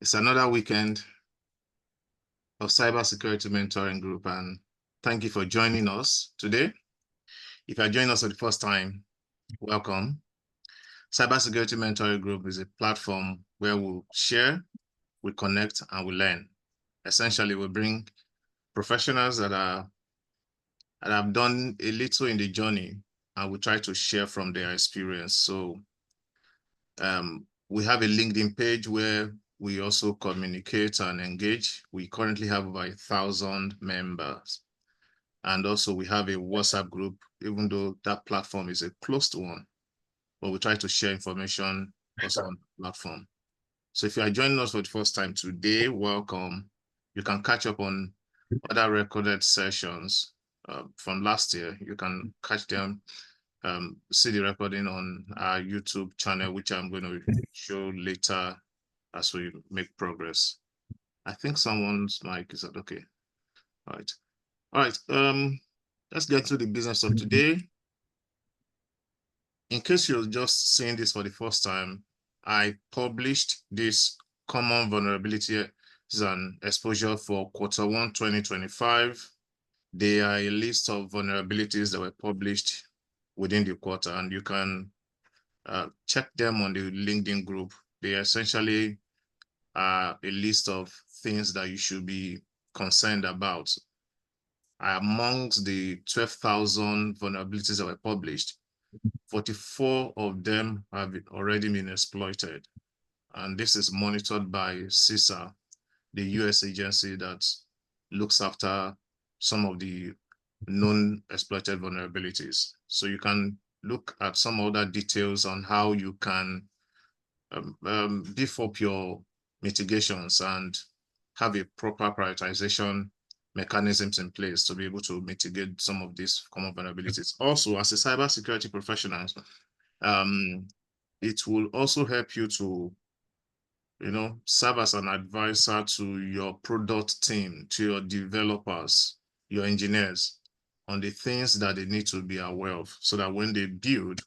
It's another weekend of cybersecurity mentoring group, and thank you for joining us today. If you're joining us for the first time, welcome. Cybersecurity mentoring group is a platform where we'll share, we connect, and we learn. Essentially, we bring professionals that have done a little in the journey, and we try to share from their experience. So we have a LinkedIn page where we also communicate and engage. We currently have about 1,000 members. And also we have a WhatsApp group, even though that platform is a closed one, but we try to share information also on the platform. So if you are joining us for the first time today, welcome. You can catch up on other recorded sessions from last year. You can catch them, see the recording on our YouTube channel, which I'm going to show later as we make progress. I think someone's mic is okay. All right. All right. Let's get to the business of today. In case you're just seeing this for the first time, I published this common vulnerability and exposure for Q1 2025. They are a list of vulnerabilities that were published within the quarter, and you can check them on the LinkedIn group. They essentially are a list of things that you should be concerned about. Amongst the 12,000 vulnerabilities that were published, 44 of them have already been exploited. And this is monitored by CISA, the US agency that looks after some of the known exploited vulnerabilities. So you can look at some other details on how you can beef up your mitigations and have a proper prioritization mechanisms in place to be able to mitigate some of these common vulnerabilities. Also, as a cybersecurity professional, it will also help you to, serve as an advisor to your product team, to your developers, your engineers, on the things that they need to be aware of, so that when they build,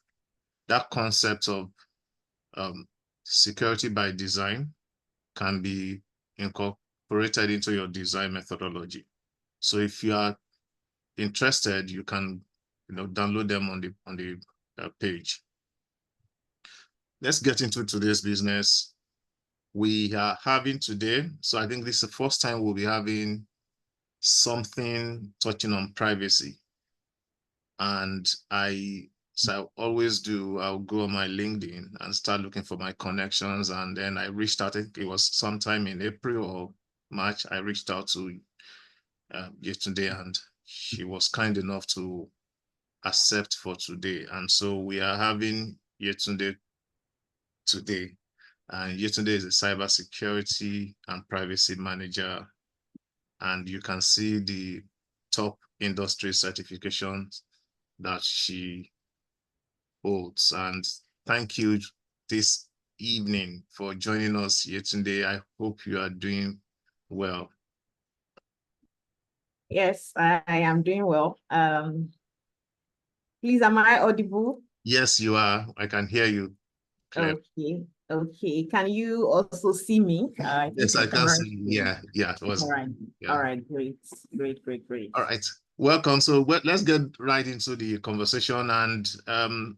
that concept of security by design can be incorporated into your design methodology. So if you are interested, you can download them on the page. Let's get into today's business. We are having today, so I think this is the first time we'll be having something touching on privacy. And so I always do, I'll go on my LinkedIn and start looking for my connections. And then I reached out, I think it was sometime in April or March, I reached out to Yetunde, and she was kind enough to accept for today. And so we are having Yetunde today. And Yetunde is a cybersecurity and privacy manager. And you can see the top industry certifications that she holds. And thank you this evening for joining us, Yetunde. I hope you are doing well. Yes, I am doing well. Please, am I audible? Yes, you are. I can hear you. Okay, okay. Can you also see me? Yes, I can see. Yeah, it was. All right, yeah. All right, great. All right, welcome. So let's get right into the conversation, and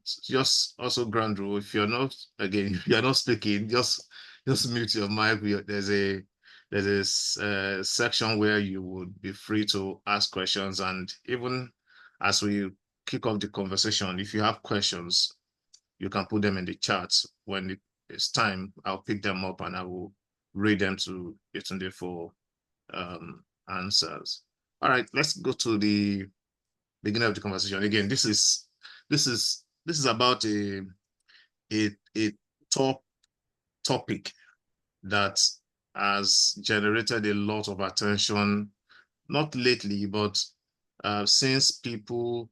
just also ground rule. If you're not, again, if you're not speaking, just mute your mic. There's a section where you would be free to ask questions, and even as we kick off the conversation, if you have questions, you can put them in the chat. When it's time, I'll pick them up and I will read them to Yetunde for answers. All right, let's go to the beginning of the conversation. Again, this is about a top topic that has generated a lot of attention, not lately, but since people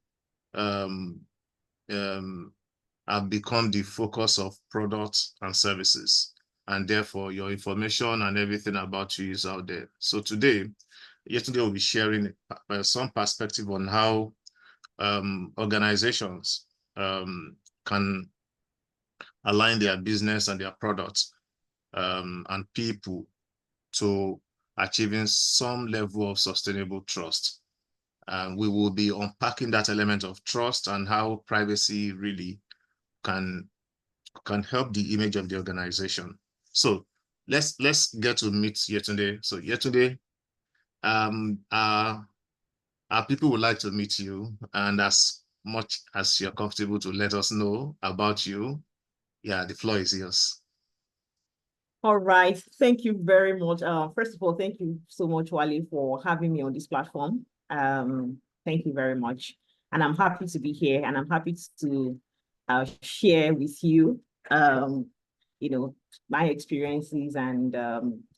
have become the focus of products and services, and therefore your information and everything about you is out there. So today, Yetunde will be sharing some perspective on how organizations can align their business and their products and people to achieving some level of sustainable trust. And we will be unpacking that element of trust and how privacy really can help the image of the organization. So let's get to meet Yetunde. So Yetunde, our people would like to meet you, and as much as you're comfortable to let us know about you, yeah, the floor is yours. All right. Thank you very much. First of all, thank you so much, Wale, for having me on this platform. Thank you very much. And I'm happy to be here, and I'm happy to share with you, my experiences and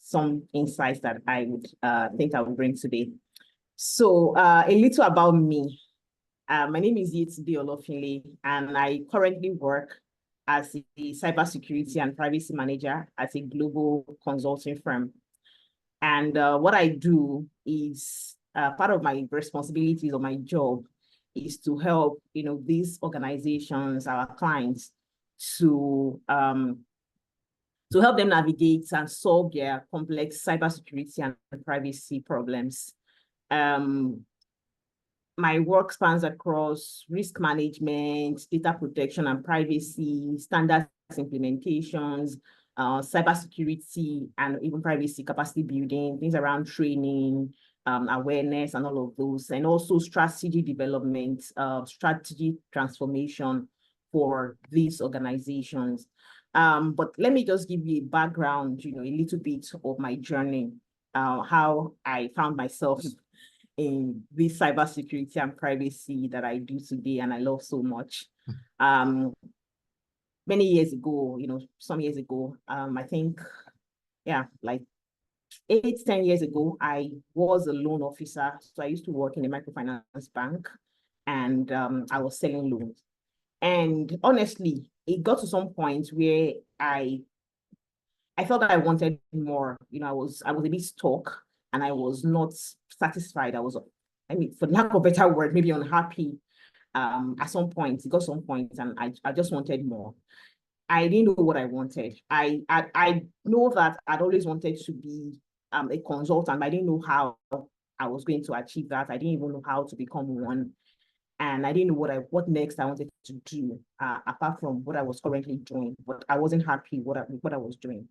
some insights that I would think I would bring today. So a little about me. My name is Yetunde Olofinle, and I currently work as a cybersecurity and privacy manager at a global consulting firm. And what I do is part of my responsibilities or my job is to help, these organizations, our clients, to help them navigate and solve their complex cybersecurity and privacy problems. My work spans across risk management, data protection and privacy, standards implementations, cybersecurity, and even privacy capacity building, things around training, awareness, and all of those, and also strategy development, strategy transformation for these organizations. But let me just give you a background, a little bit of my journey, how I found myself in this cybersecurity and privacy that I do today and I love so much. Many years ago, some years ago, I think, like 8-10 years ago, I was a loan officer. So I used to work in a microfinance bank, and I was selling loans. And honestly, it got to some point where I felt that I wanted more. I was a bit stuck, and I was not satisfied. For lack of a better word, maybe unhappy. At some point, it got some point, and I just wanted more. I didn't know what I wanted. I know that I'd always wanted to be a consultant, but I didn't know how I was going to achieve that. I didn't even know how to become one. And I didn't know what next I wanted to do, apart from what I was currently doing. But I wasn't happy with what I was doing.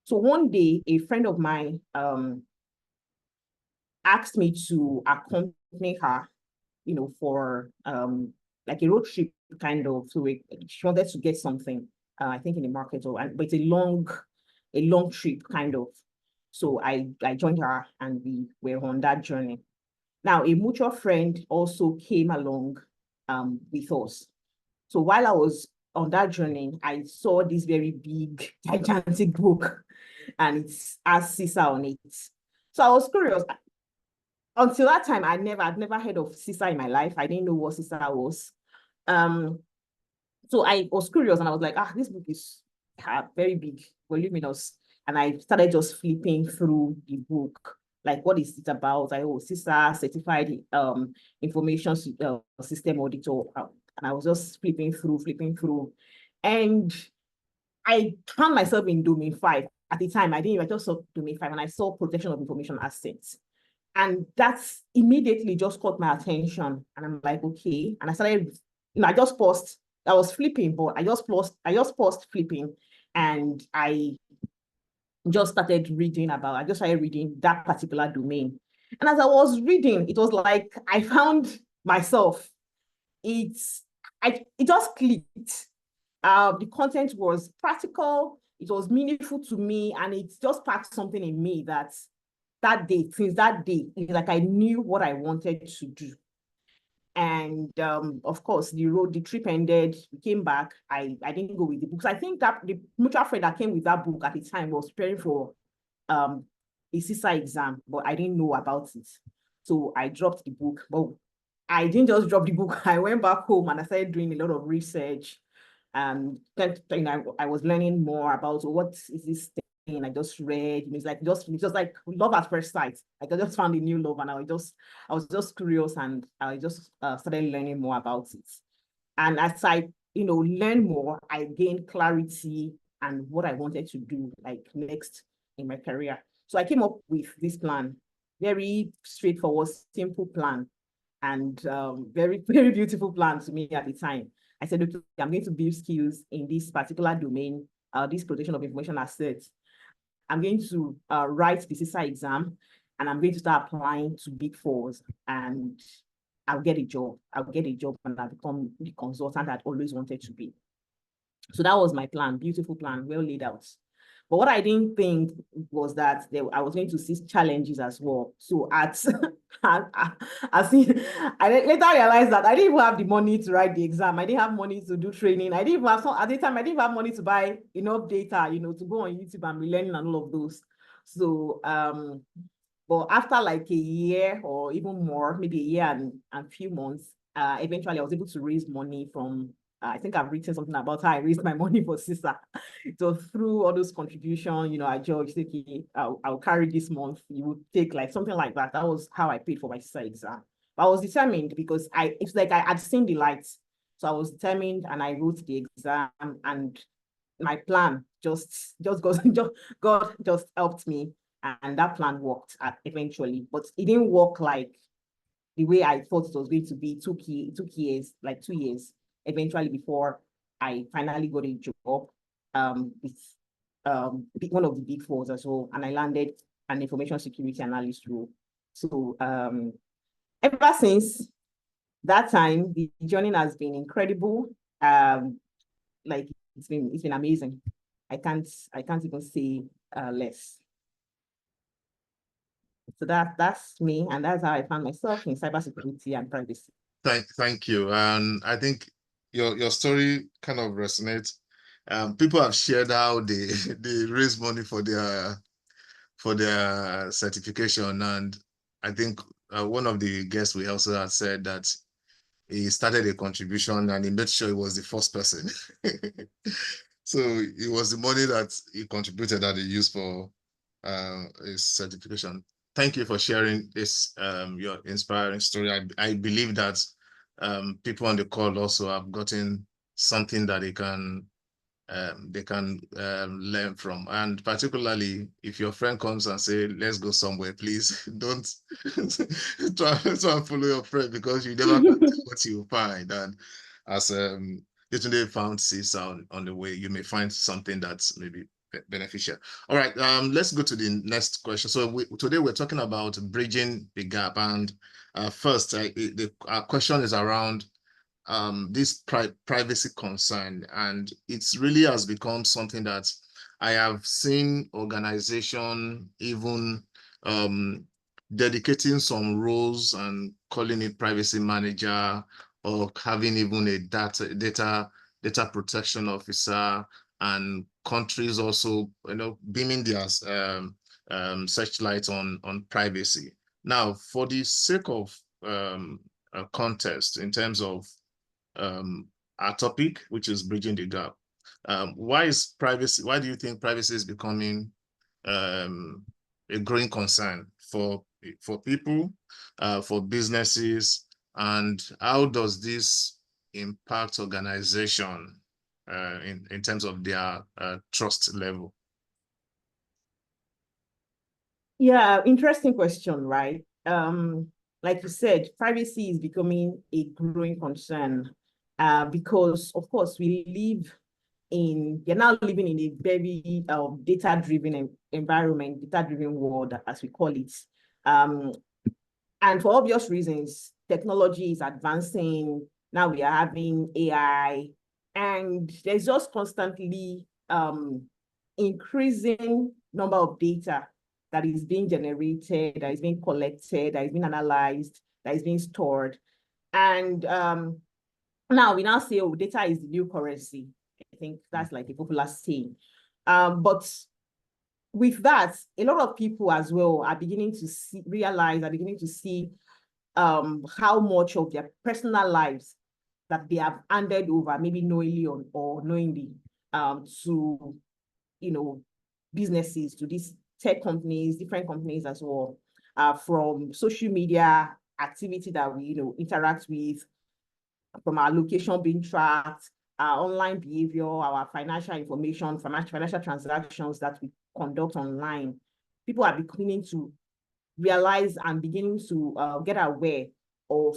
So one day, a friend of mine asked me to accompany her, for like a road trip kind of. So she wanted to get something, I think in the market, but it's a long trip kind of. So I joined her and we were on that journey. Now, a mutual friend also came along with us. So while I was on that journey, I saw this very big, gigantic book, and it has CISA on it. So I was curious. Until that time, I'd never heard of CISA in my life. I didn't know what CISA was. So I was curious, and I was like, this book is very big, voluminous. And I started just flipping through the book. Like, what is it about? CISA, Certified Information System Auditor. And I was just flipping through. And I found myself in domain 5. At the time, I just saw domain 5, and I saw protection of information assets. And that's immediately just caught my attention. And I'm like, okay. And I started, I just paused. I was flipping, but I just paused flipping. And I just started reading that particular domain. And as I was reading, it was like I found myself. It just clicked. The content was practical, it was meaningful to me, and it just sparked something in me since that day, it's like I knew what I wanted to do. And of course, the trip ended, we came back. I didn't go with the books. I think that the mutual friend that came with that book at the time was preparing for a CISA exam, but I didn't know about it. So I dropped the book. But I didn't just drop the book. I went back home and I started doing a lot of research. Then I was learning more about what is this thing I just read. It's just like love at first sight. Like I just found a new love, and I was just curious, and I just started learning more about it. And as I learn more, I gained clarity and what I wanted to do like next in my career. So I came up with this plan, very straightforward, simple plan, and very, very beautiful plan to me at the time. I said, okay, I'm going to build skills in this particular domain, this protection of information assets. I'm going to write the CISA exam, and I'm going to start applying to Big Fours, and I'll get a job. I'll get a job, and I'll become the consultant I'd always wanted to be. So that was my plan, beautiful plan, well laid out. But what I didn't think was that I was going to see challenges as well. So I later realized that I didn't even have the money to write the exam. I didn't have money to do training. I didn't even have at the time, I didn't have money to buy enough data, to go on YouTube and be learning and all of those. So but after like a year or even more, maybe a year and a few months, eventually I was able to raise money from I think I've written something about how I raised my money for CISA. So through all those contributions, I judged, okay, I'll carry this month. You would take like something like that. That was how I paid for my CISA exam. But I was determined because it's like I had seen the lights. So I was determined and I wrote the exam, and my plan God just helped me, and that plan worked eventually. But it didn't work like the way I thought it was going to be. It took years, like 2 years, eventually, before I finally got a job with one of the Big Fours as well, and I landed an information security analyst role. So ever since that time, the journey has been incredible. Like it's been amazing. I can't even say less. So that's me, and that's how I found myself in cybersecurity and privacy. Thank you. And I think your story kind of resonates. People have shared how they they raise money for their certification, and I think one of the guests we also had said that he started a contribution and he made sure he was the first person. So it was the money that he contributed that he used for his certification. Thank you for sharing this your inspiring story. I believe that people on the call also have gotten something that they can learn from. And particularly if your friend comes and say, let's go somewhere, please don't try and follow your friend, because you never can tell what you find. And as Yetunde found CISA on the way, you may find something that's maybe beneficial. All right, let's go to the next question. So today we're talking about bridging the gap. And first, our question is around this privacy concern, and it's really has become something that I have seen organization even dedicating some roles and calling it privacy manager, or having even a data protection officer, and countries also beaming their searchlight on privacy. Now, for the sake of a contest in terms of our topic, which is bridging the gap. Why do you think privacy is becoming a growing concern for people, for businesses, and how does this impact organization in terms of their trust level? Yeah, interesting question, right? Like you said, privacy is becoming a growing concern because, of course, we're now living in a very data-driven environment, data-driven world, as we call it. And for obvious reasons, technology is advancing. Now we are having AI, and there's just constantly increasing number of data that is being generated, that is being collected, that is being analyzed, that is being stored. And now we say, oh, data is the new currency. I think that's like a popular saying. But with that, a lot of people as well are beginning to see how much of their personal lives that they have handed over, maybe knowingly or unknowingly, to businesses, to these tech companies, different companies as well, from social media activity that we interact with, from our location being tracked, our online behavior, our financial information, financial transactions that we conduct online. people are beginning to realize and beginning to get aware of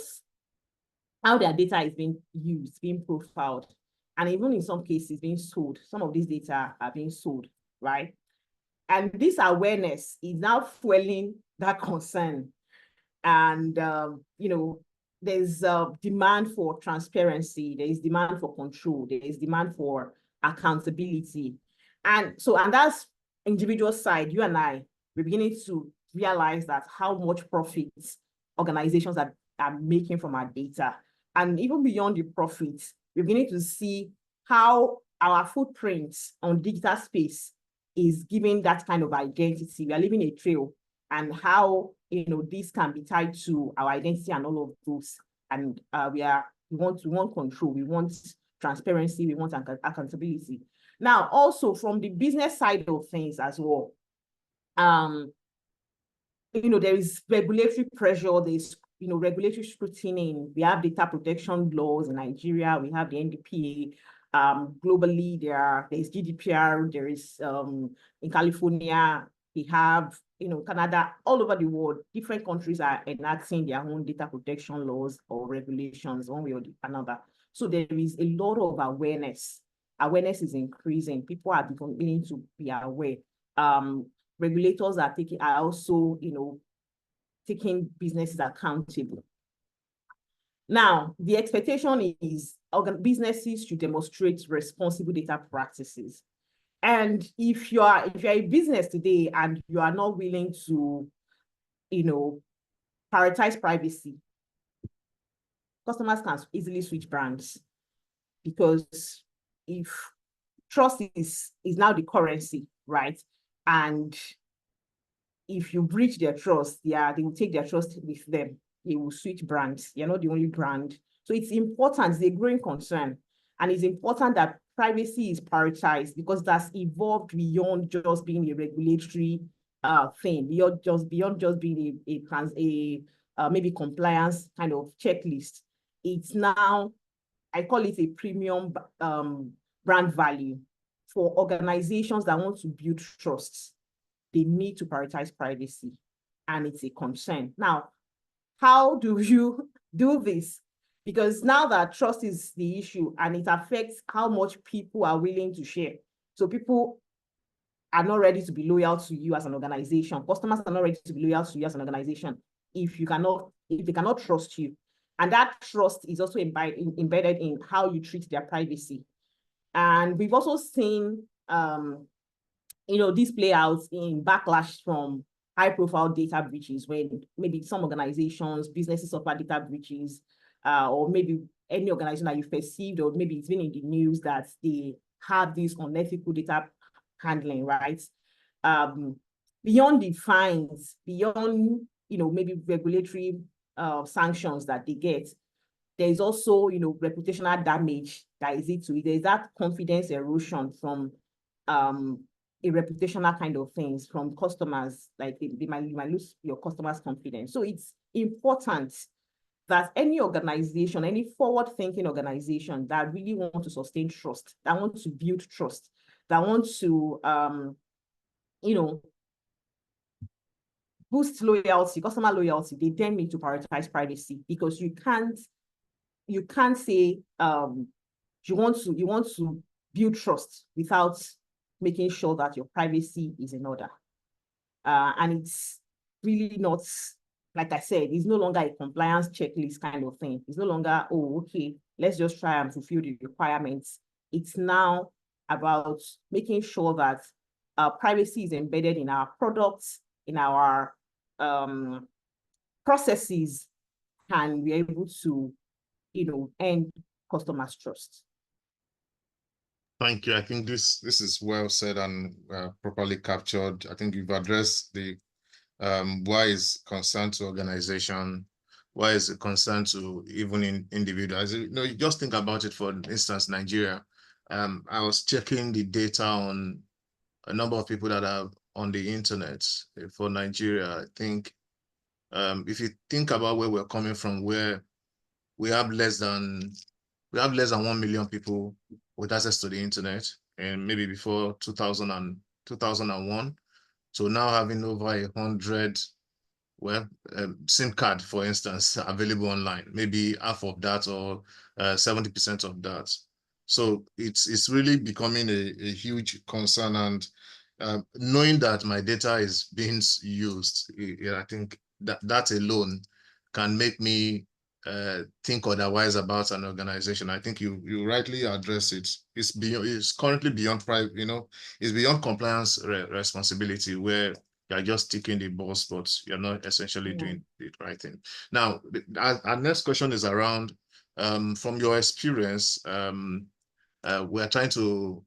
how their data is being used, being profiled, and even in some cases being sold. Some of these data are being sold, right? And this awareness is now fueling that concern. And, there's demand for transparency, there is demand for control, there is demand for accountability. And that's individual side. You and I, we're beginning to realize that how much profits organizations are making from our data. And even beyond the profits, we're beginning to see how our footprint on digital space is giving that kind of identity. We are leaving a trail, and how this can be tied to our identity and all of those. And we want control, we want transparency, we want accountability. Now, also from the business side of things as well, there is regulatory pressure, there's regulatory scrutiny. We have data protection laws in Nigeria, we have the NDPA. Globally, there's GDPR, there is in California, we have Canada, all over the world, different countries are enacting their own data protection laws or regulations one way or another. So there is a lot of awareness. Awareness is increasing. People are beginning to be aware. Regulators are also taking businesses accountable. Now, the expectation is businesses should demonstrate responsible data practices. And if you're a business today and you are not willing to, prioritize privacy, customers can easily switch brands, because if trust is now the currency, right? And if you breach their trust, they will take their trust with them. They will switch brands. You're not the only brand. So it's important, it's a growing concern. And it's important that privacy is prioritized, because that's evolved beyond just being a regulatory thing, beyond just being a maybe compliance kind of checklist. It's now, I call it a premium brand value for organizations that want to build trust. They need to prioritize privacy, and it's a concern. Now, how do you do this? Because now that trust is the issue, and it affects how much people are willing to share. So people are not ready to be loyal to you as an organization. Customers are not ready to be loyal to you as an organization if they cannot trust you. And that trust is also embedded in how you treat their privacy. And we've also seen this play out in backlash from high-profile data breaches, when maybe some organizations, businesses suffer data breaches, or maybe any organization that you've perceived, or maybe it's been in the news that they have this unethical data handling, right? Beyond the fines, beyond maybe regulatory sanctions that they get, there is also reputational damage that is it to it. There is that confidence erosion from a reputational kind of things from customers, like you might lose your customers' confidence. So it's important that any organization, any forward-thinking organization that really want to sustain trust, that want to build trust, that want to boost loyalty, customer loyalty, they then need to prioritize privacy, because you can't say you want to build trust without making sure that your privacy is in order. And it's really not, like I said, it's no longer a compliance checklist kind of thing. It's no longer, oh, okay, let's just try and fulfill the requirements. It's now about making sure that privacy is embedded in our products, in our processes, and we're able to, earn customers' trust. Thank you. I think this is well said and properly captured. I think you've addressed the why is concern to organization, why is it concern to even in individuals. You just think about it. For instance, Nigeria. I was checking the data on a number of people that are on the internet for Nigeria. I think if you think about where we're coming from, where we have less than 1 million people with access to the internet, and maybe before 2001 to now having over 100, well, SIM card, for instance, available online, maybe half of that or 70% of that. So it's really becoming a huge concern, and knowing that my data is being used, I think that alone can make me think otherwise about an organization. I think you rightly address it. It's currently beyond private, it's beyond compliance responsibility, where you're just ticking the box, but you're not essentially doing the right thing. Now, our next question is around, from your experience, we're trying to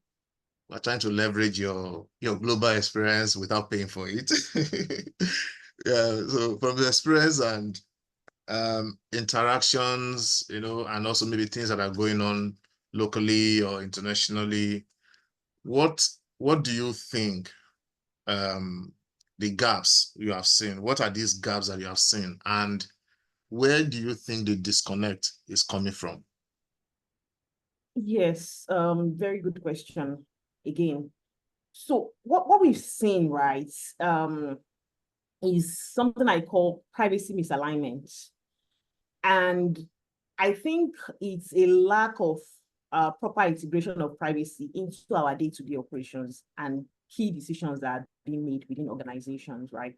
leverage your global experience without paying for it. Yeah, so from the experience and interactions, and also maybe things that are going on locally or internationally, what do you think the gaps you have seen? What are these gaps that you have seen, and where do you think the disconnect is coming from? Yes, very good question again. So what we've seen, right, is something I call privacy misalignment. And I think it's a lack of proper integration of privacy into our day-to-day operations and key decisions that are being made within organizations, right?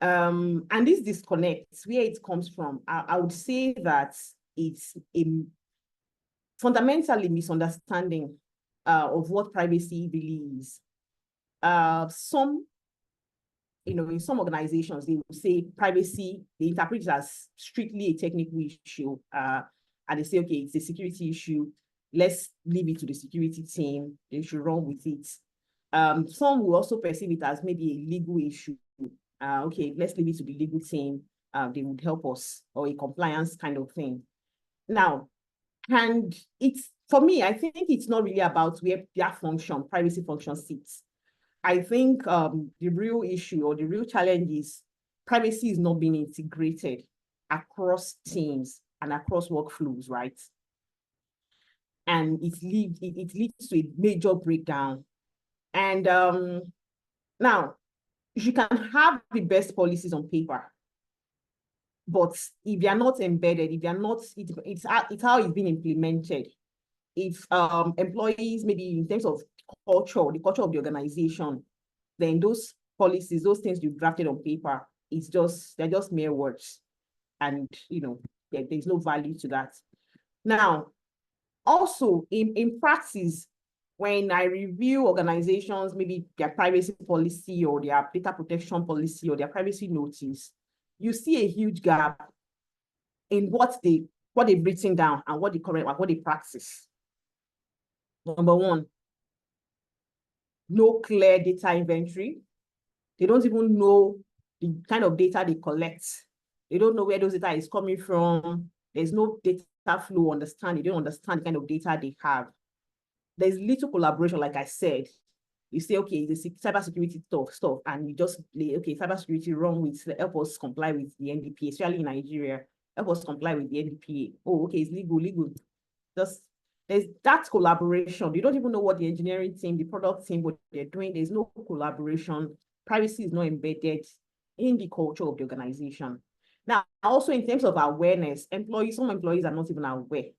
And this disconnect, where it comes from, I would say that it's a fundamentally misunderstanding of what privacy really is. In some organizations, they will say privacy, they interpret it as strictly a technical issue. And they say, okay, it's a security issue. Let's leave it to the security team. They should run with it. Some will also perceive it as maybe a legal issue. Okay, let's leave it to the legal team. They would help us, or a compliance kind of thing. Now, and it's, for me, I think it's not really about where their function, privacy function sits. I think the real issue or the real challenge is privacy is not being integrated across teams and across workflows, right? And it leads to a major breakdown. And now, you can have the best policies on paper, but if they are not embedded, if they are not, it's how it's been implemented. If employees, maybe in terms of culture, the culture of the organization, then those policies, those things you drafted on paper, they're just mere words. And, there's no value to that. Now, also in practice, when I review organizations, maybe their privacy policy or their data protection policy or their privacy notice, you see a huge gap in what they've written down and what they practice. Number one, no clear data inventory. They don't even know the kind of data they collect. They don't know where those data is coming from. There's no data flow understanding. They don't understand the kind of data they have. There's little collaboration, like I said. You say, okay, the cybersecurity stuff, and you just play, okay, cybersecurity run with, help us comply with the NDPA, especially in Nigeria. Help us comply with the NDPA. Oh, okay, it's legal. There's that collaboration. You don't even know what the engineering team, the product team, what they're doing. There's no collaboration. Privacy is not embedded in the culture of the organization. Now, also in terms of awareness, some employees are not even aware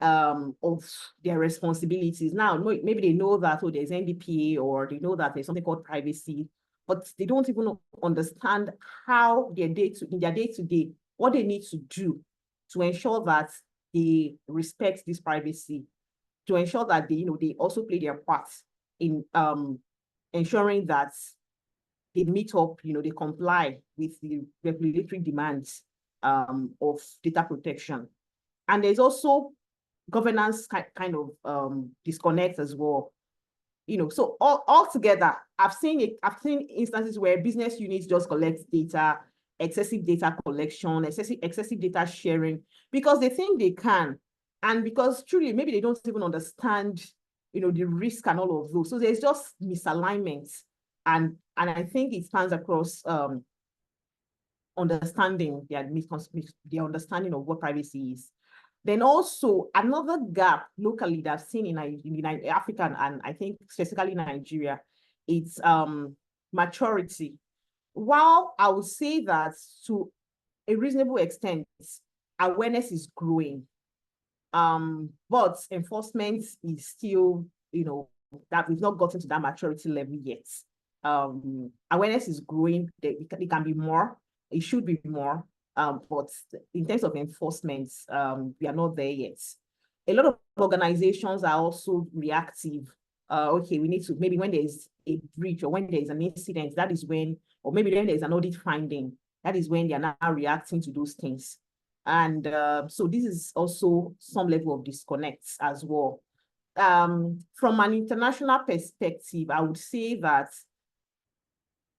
of their responsibilities. Now, maybe they know that, oh, there's NDPA, or they know that there's something called privacy, but they don't even understand how in their day-to-day, what they need to do to ensure that they respect this privacy, to ensure that they also play their part in ensuring that they meet up, they comply with the regulatory demands of data protection. And there's also governance kind of disconnect as well. So all together, I've seen instances where business units just collect data, excessive data collection, excessive data sharing, because they think they can, and because truly maybe they don't even understand, the risk and all of those. So there's just misalignment, and I think it spans across understanding their understanding of what privacy is. Then also another gap locally that I've seen in Africa, and I think specifically Nigeria, it's maturity. While I would say that to a reasonable extent, awareness is growing, but enforcement is still, that we've not gotten to that maturity level yet. Awareness is growing. It can be more. It should be more. But in terms of enforcement, we are not there yet. A lot of organizations are also reactive. Okay, we need to, maybe when there's a breach or when there's an incident, that is when, or maybe when there's an audit finding, that is when they are now reacting to those things. And so this is also some level of disconnect as well. From an international perspective, I would say that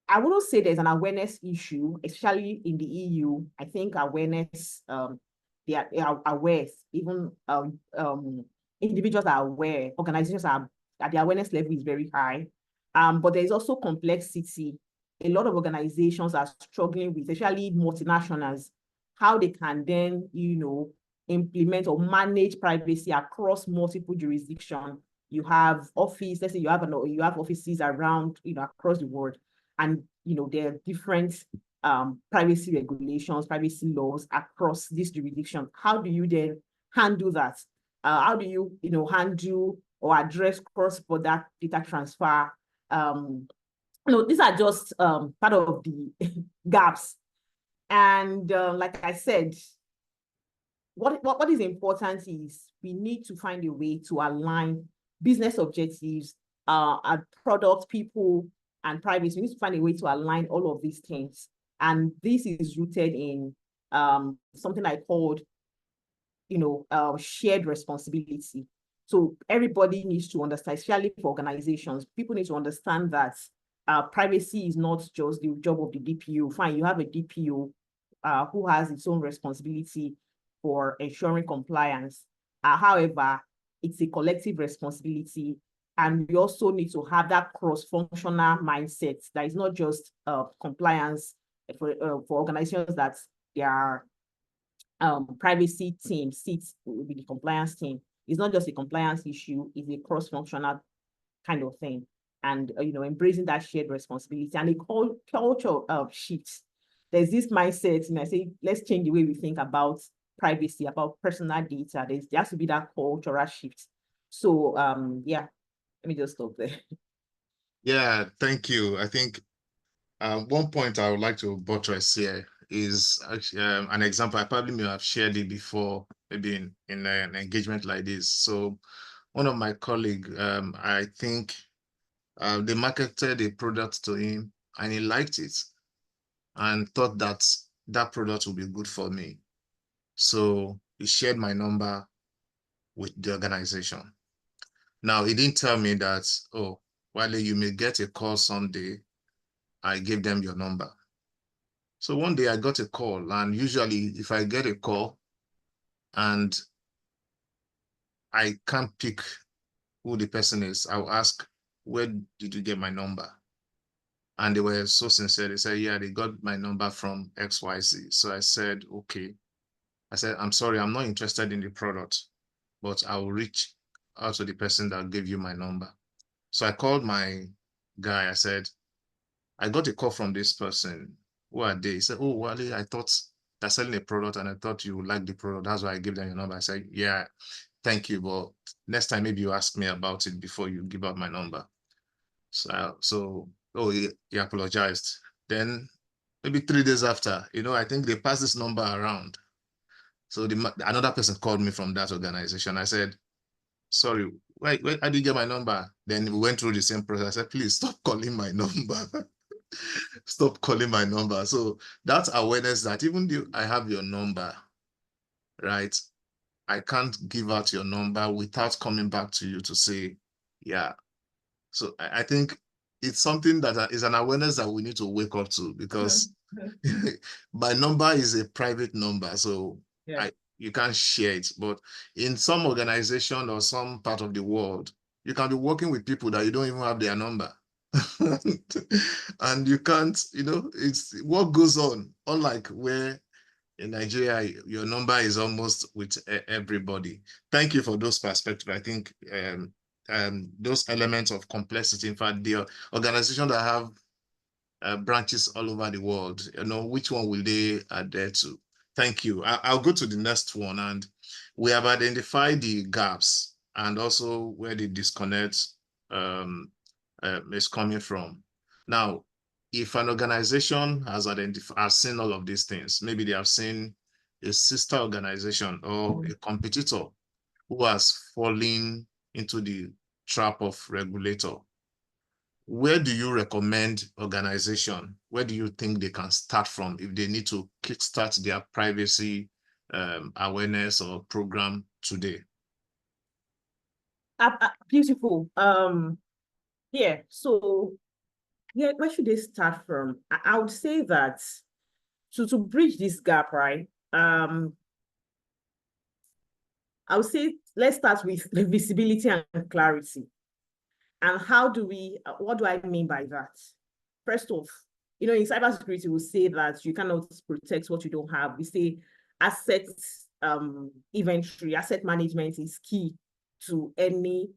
I wouldn't say there's an awareness issue, especially in the EU. I think awareness, they are aware, even individuals are aware, organizations are, the awareness level is very high. But there's also complexity. A lot of organizations are struggling with, especially multinationals, how they can then, implement or manage privacy across multiple jurisdictions. You have office, let's say you have offices around, across the world. And, there are different privacy regulations, privacy laws across this jurisdiction. How do you then handle that? How do you, handle or address cross-border data transfer? These are just part of the gaps. And like I said, what is important is we need to find a way to align business objectives, our product, people, and privacy. We need to find a way to align all of these things. And this is rooted in something I called, shared responsibility. So everybody needs to understand, especially for organizations, people need to understand that privacy is not just the job of the DPO. Fine, you have a DPO who has its own responsibility for ensuring compliance. However, it's a collective responsibility. And we also need to have that cross-functional mindset that is not just compliance for organizations that their privacy team sits with the compliance team. It's not just a compliance issue, it's a cross-functional kind of thing. And, embracing that shared responsibility and a culture shift. There's this mindset, I say, let's change the way we think about privacy, about personal data. There has to be that cultural shift. So, yeah. Let me just stop there. Yeah, thank you. I think one point I would like to buttress here is actually an example. I probably may have shared it before, maybe in an engagement like this. So one of my colleagues, I think they marketed a product to him and he liked it and thought that that product would be good for me. So he shared my number with the organization. Now, he didn't tell me that, oh, Wale, you may get a call someday. I gave them your number. So one day I got a call, and usually if I get a call and I can't pick who the person is, I'll ask, where did you get my number? And they were so sincere. They said, yeah, they got my number from XYZ. So I said, okay. I said, I'm sorry, I'm not interested in the product, but I will reach out to the person that gave you my number. So I called my guy. I said, I got a call from this person. Who are they? He said, oh, Wale, I thought they're selling a product and I thought you would like the product. That's why I gave them your number. I said, yeah, thank you. But next time, maybe you ask me about it before you give out my number. So oh, he apologized. Then maybe 3 days after, I think they passed this number around. So another person called me from that organization. I said, sorry, wait, how did you get my number? Then we went through the same process. I said, please stop calling my number. Stop calling my number. So that's awareness that even though I have your number, right, I can't give out your number without coming back to you to say, yeah. So I think it's something that is an awareness that we need to wake up to, because my number is a private number. So Yeah. you can't share it. But in some organization or some part of the world, you can be working with people that you don't even have their number. And you can't, it's what goes on. Unlike where in Nigeria, your number is almost with everybody. Thank you for those perspectives. I think those elements of complexity, in fact, the organization that have branches all over the world. Which one will they adhere to? Thank you. I'll go to the next one. And we have identified the gaps and also where the disconnect is coming from. Now, if an organization has seen all of these things, maybe they have seen a sister organization or a competitor who has fallen into the trap of regulator, where do you recommend organization? Where do you think they can start from if they need to kickstart their privacy awareness or program today? Beautiful. Yeah. So, yeah, where should they start from? I would say that to bridge this gap, right? I would say let's start with visibility and clarity. And how do we, what do I mean by that? First off, in cybersecurity, we say that you cannot protect what you don't have. We say asset inventory, asset management is key to any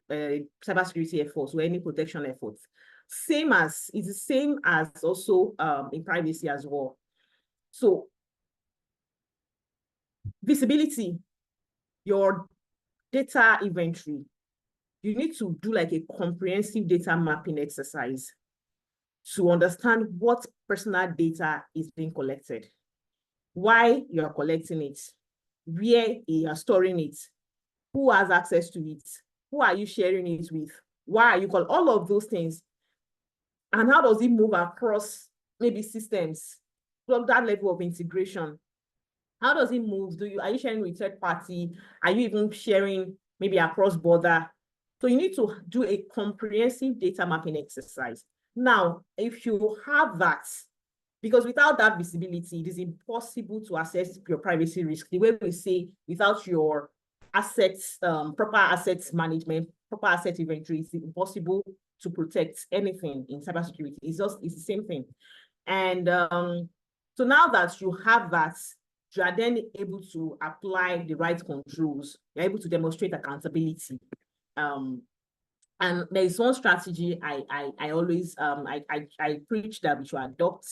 cybersecurity efforts or any protection efforts. It's the same as also in privacy as well. So visibility, your data inventory, you need to do like a comprehensive data mapping exercise to understand what personal data is being collected, why you are collecting it, where you are storing it, who has access to it, who are you sharing it with, why are you calling, all of those things. And how does it move across maybe systems from that level of integration? How does it move? Are you sharing with third party? Are you even sharing maybe across border? So you need to do a comprehensive data mapping exercise. Now, if you have that, because without that visibility, it is impossible to assess your privacy risk. The way we say, without your assets, proper assets management, proper asset inventory, it's impossible to protect anything in cybersecurity. It's the same thing. And so now that you have that, you are then able to apply the right controls. You're able to demonstrate accountability. And there is one strategy I always I preach that we should adopt.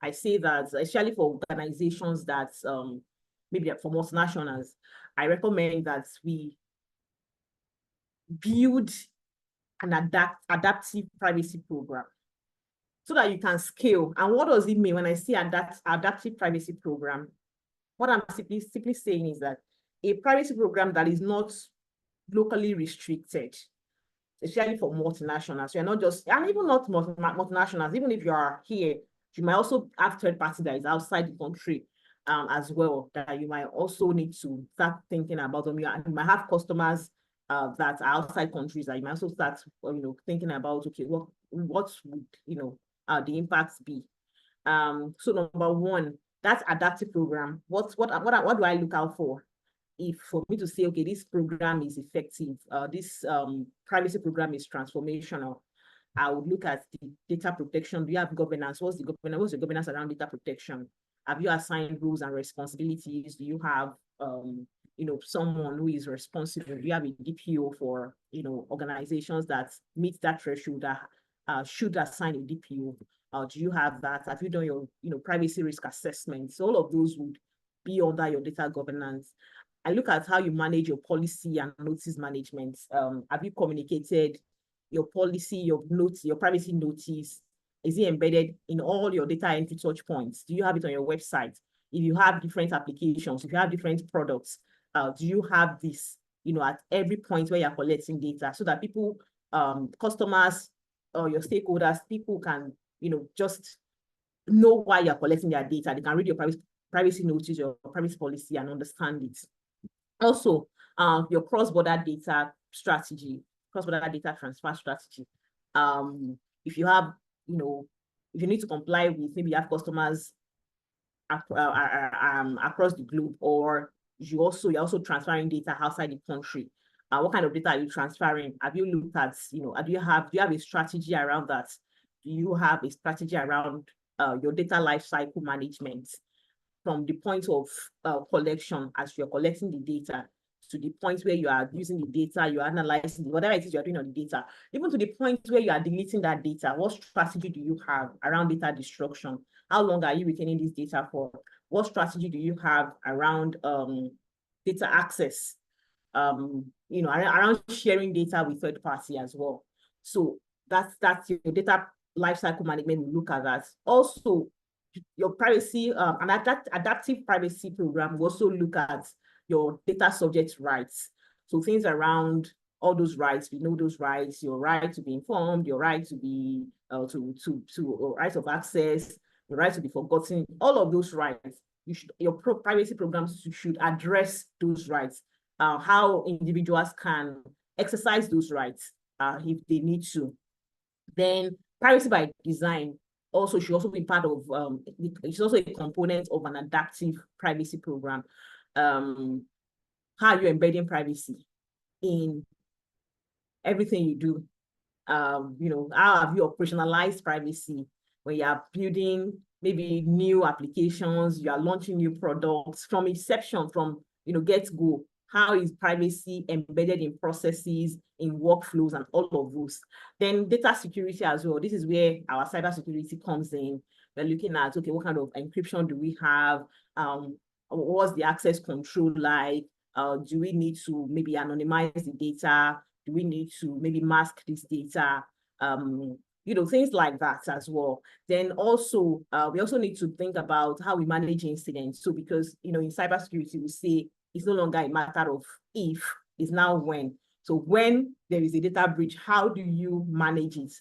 I say that especially for organizations that maybe for multinationals, I recommend that we build an adaptive privacy program so that you can scale. And what does it mean when I say adaptive privacy program? What I'm simply saying is that a privacy program that is not locally restricted, especially for multinationals. You're not just, and even not multinationals, even if you are here, you might also have third party that is outside the country as well, that you might also need to start thinking about them. You might have customers that are outside countries that you might also start, thinking about, okay, what would, the impacts be? So number one, that's adaptive program. What do I look out for? If for me to say, okay, this program is effective, this privacy program is transformational, I would look at the data protection. Do you have governance? What's the governance around data protection? Have you assigned rules and responsibilities? Do you have someone who is responsible? Do you have a DPO for organizations that meet that threshold that should assign a DPO? Do you have that? Have you done your privacy risk assessments? So all of those would be under your data governance. I look at how you manage your policy and notice management. Have you communicated your policy, your privacy notice? Is it embedded in all your data entry touch points? Do you have it on your website? If you have different applications, if you have different products, do you have this, at every point where you're collecting data so that people, customers, or your stakeholders, people can, just know why you're collecting their data. They can read your privacy notice, your privacy policy, and understand it. Also, your cross-border data strategy, cross-border data transfer strategy. If you have, if you need to comply with, maybe you have customers across the globe, or you're also transferring data outside the country. What kind of data are you transferring? Have you looked at, do you have a strategy around that? Do you have a strategy around your data lifecycle management from the point of collection as you're collecting the data to the point where you are using the data, you are analyzing whatever it is you are doing on the data, even to the point where you are deleting that data. What strategy do you have around data destruction? How long are you retaining this data for? What strategy do you have around data access? Around sharing data with third party as well. So that's your data lifecycle management. We look at that. Also, your privacy and adaptive privacy program will also look at your data subject rights. So things around all those rights, we know those rights, your right to be informed, your right to be right of access, the right to be forgotten, all of those rights. Your privacy programs should address those rights, how individuals can exercise those rights if they need to. Then privacy by design also should also be part of, it's also a component of an adaptive privacy program. How are you embedding privacy in everything you do? How have you operationalized privacy when you are building maybe new applications, you are launching new products from inception, from get-go? How is privacy embedded in processes, in workflows, and all of those? Then data security as well. This is where our cybersecurity comes in. We're looking at, okay, what kind of encryption do we have? What's the access control like? Do we need to maybe anonymize the data? Do we need to maybe mask this data? Things like that as well. Then also, we also need to think about how we manage incidents. So because, in cybersecurity, we say it's no longer a matter of if, it's now when. So when there is a data breach, how do you manage it?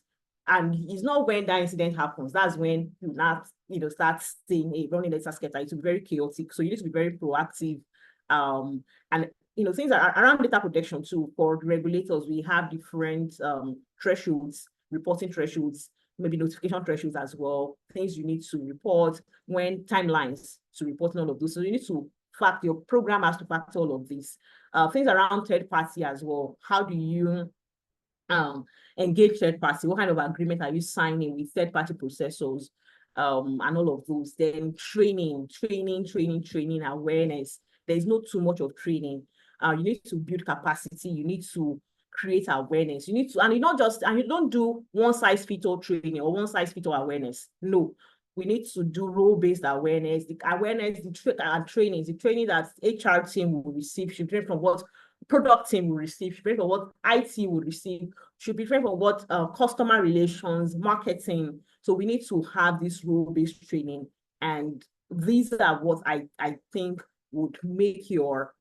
And it's not when that incident happens. That's when you now, start saying, hey, running data scatter, it will be very chaotic. So you need to be very proactive. And things around data protection too. For regulators, we have different thresholds, reporting thresholds, maybe notification thresholds as well, things you need to report, when timelines to report all of those. So you need to your program has to factor all of this. Things around third party as well. How do you engage third party? What kind of agreement are you signing with third party processors? And all of those. Then training, awareness. There's not too much of training. You need to build capacity. You need to create awareness. You need to, and you don't do one size fits all training or one size fits all awareness. No, we need to do role-based awareness. The training that HR team will receive should be from what product team will receive, should be from what IT will receive, should be from what customer relations, marketing. So we need to have this role-based training. And these are what I think would make your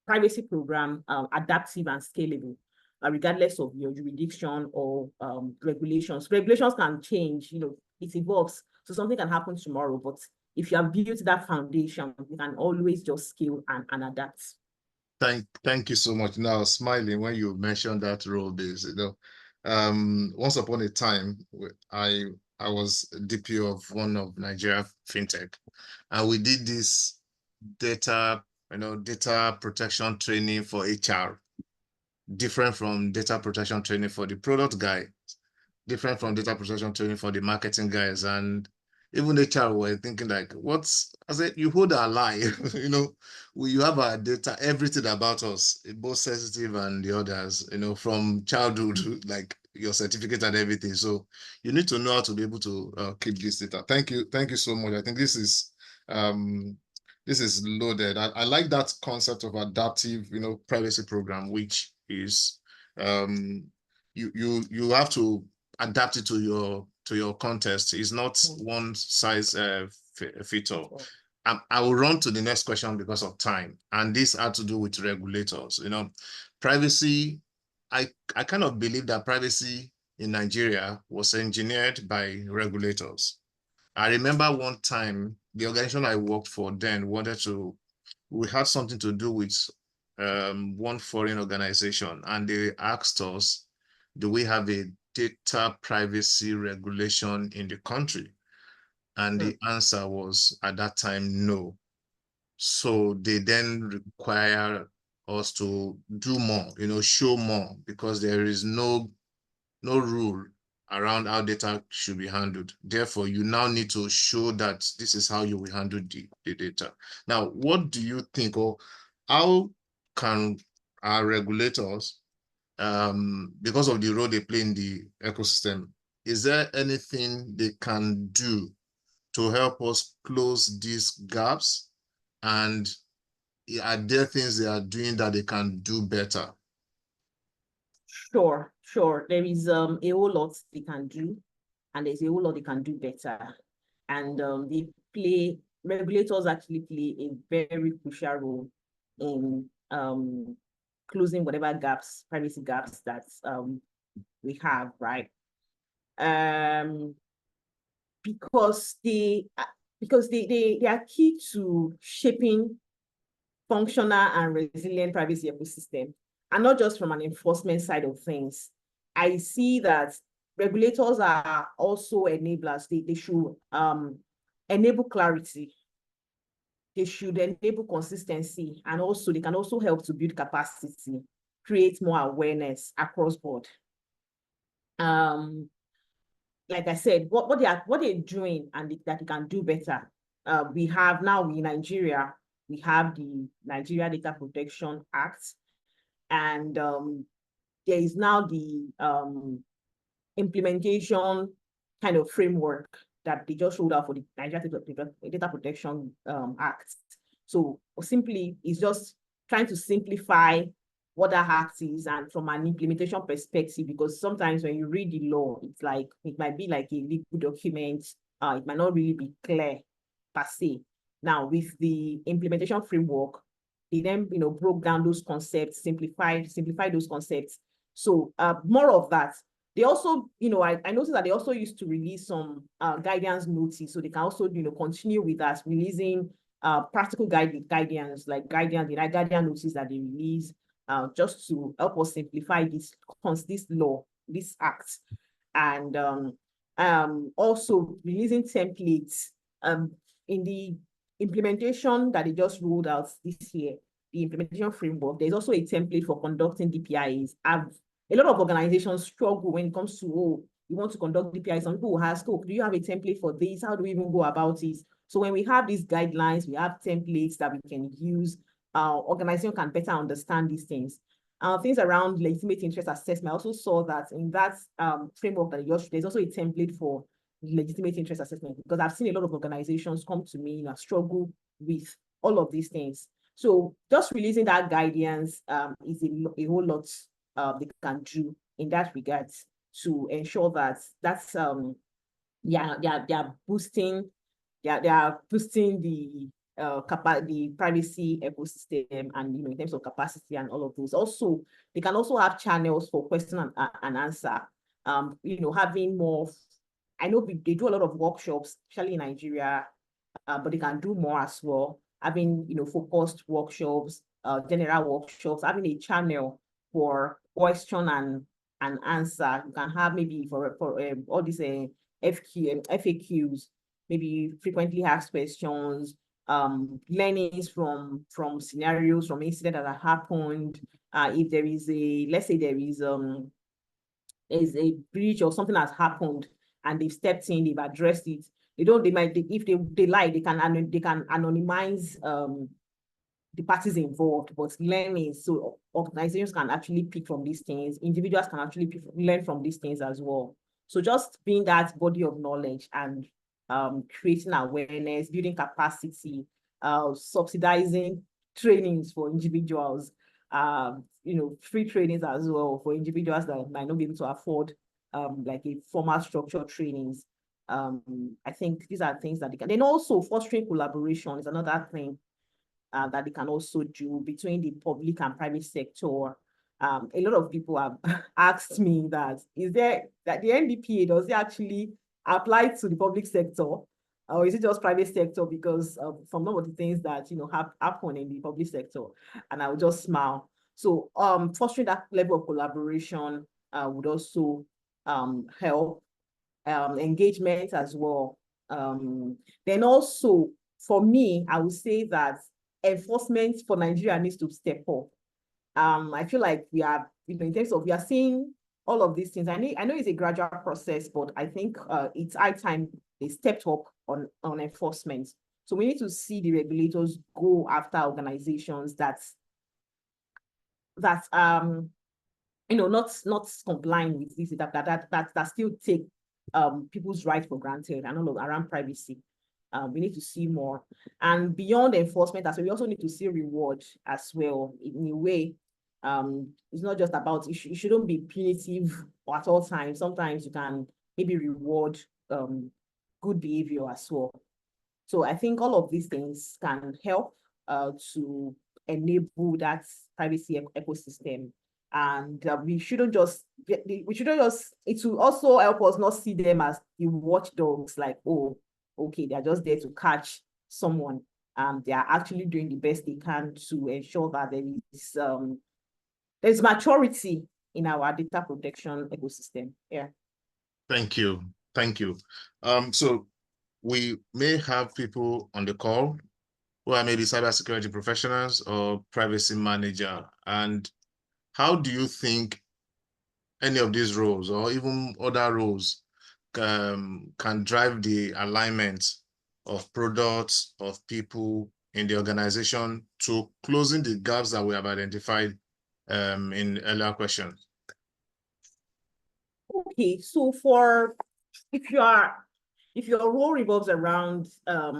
privacy program adaptive and scalable, regardless of your jurisdiction or regulations. Regulations can change, it evolves. So something can happen tomorrow, but if you have built that foundation, you can always just scale and adapt. Thank you so much. Now, smiling when you mentioned that role base, once upon a time, I was DPO of one of Nigeria fintech, and we did this data protection training for HR, different from data protection training for the product guy, different from data protection training for the marketing guys. And even HR were thinking like, I said, you hold our lie, you have our data, everything about us, both sensitive and the others, from childhood, like your certificate and everything. So you need to know how to be able to keep this data. Thank you so much. I think this is loaded. I like that concept of adaptive, privacy program, which is you have to adapt it to your context. It's not one size fit all. I will run to the next question because of time, and this had to do with regulators. Privacy. I kind of believe that privacy in Nigeria was engineered by regulators. I remember one time the organization I worked for then we had something to do with one foreign organization, and they asked us, do we have a data privacy regulation in the country? And the answer was at that time, no. So they then require us to do more, show more, because there is no rule around how data should be handled. Therefore, you now need to show that this is how you will handle the data. Now, what do you think, or how can our regulators, because of the role they play in the ecosystem, is there anything they can do to help us close these gaps? And are there things they are doing that they can do better? Sure. There is a whole lot they can do, and there's a whole lot they can do better. And regulators actually play a very crucial role in closing whatever gaps, privacy gaps that we have, right? Because they are key to shaping functional and resilient privacy ecosystem, and not just from an enforcement side of things. I see that regulators are also enablers. They should enable clarity. They should enable consistency, and also they can also help to build capacity, create more awareness across board. Like I said, what they're doing and that they can do better. We have now in Nigeria, we have the Nigeria Data Protection Act, and there is now the implementation kind of framework that they just rolled out for the Nigeria Data Protection Act. So simply, it's just trying to simplify what that act is, and from an implementation perspective, because sometimes when you read the law, it's like it might be like a legal document, it might not really be clear per se. Now, with the implementation framework, they then broke down those concepts, simplified those concepts. So more of that. They also, I noticed that they also used to release some guidance notice, so they can also, continue with us releasing practical guidance, like guidance notice that they release, just to help us simplify this law, this act, and also releasing templates in the implementation that they just rolled out this year. The implementation framework, there's also a template for conducting DPIs. A lot of organizations struggle when it comes to, you want to conduct DPIs. Some people will ask, do you have a template for this? How do we even go about it? So when we have these guidelines, we have templates that we can use, organization can better understand these things. Things around legitimate interest assessment. I also saw that in that framework that there's also a template for legitimate interest assessment, because I've seen a lot of organizations come to me, struggle with all of these things. So just releasing that guidance is a whole lot they can do in that regard to ensure that that's they are boosting the privacy ecosystem, and in terms of capacity and all of those. Also, they can also have channels for question and answer. Having more. I know they do a lot of workshops, especially in Nigeria, but they can do more as well. Having focused workshops, general workshops, having a channel for question and answer. You can have maybe for all these FAQs, maybe frequently asked questions, learnings from scenarios, from incidents that have happened. If there is let's say there is a breach or something has happened and they've stepped in, they've addressed it. If they lie, they can anonymize the parties involved, but learning, so organizations can actually pick from these things, individuals can actually learn from these things as well. So just being that body of knowledge and creating awareness, building capacity, subsidizing trainings for individuals, free trainings as well for individuals that might not be able to afford like a formal structured trainings. I think these are things that they can. Then also fostering collaboration is another thing that they can also do between the public and private sector. A lot of people have asked me that the NDPA, does it actually apply to the public sector, or is it just private sector? Because from some of the things that have happened in the public sector, and I would just smile. So fostering that level of collaboration would also help engagement as well. Then also, for me, I would say that enforcement for Nigeria needs to step up. I feel like we are, in terms of, we are seeing all of these things. I know it's a gradual process, but I think it's high time they stepped up on enforcement. So we need to see the regulators go after organizations that that not complying with this, that still take people's rights for granted and all of around privacy. We need to see more. And beyond enforcement, as well, we also need to see reward as well in a way. It's not just about, it shouldn't be punitive at all times. Sometimes you can maybe reward good behavior as well. So I think all of these things can help to enable that privacy ecosystem. And we shouldn't just, it will also help us not see them as the watchdogs, like, oh, okay, they're just there to catch someone. They are actually doing the best they can to ensure that there's maturity in our data protection ecosystem. Yeah. Thank you. Thank you. So we may have people on the call who are maybe cybersecurity professionals or privacy manager. And how do you think any of these roles or even other roles can drive the alignment of products, of people in the organization to closing the gaps that we have identified in earlier questions? Okay, so if your role revolves around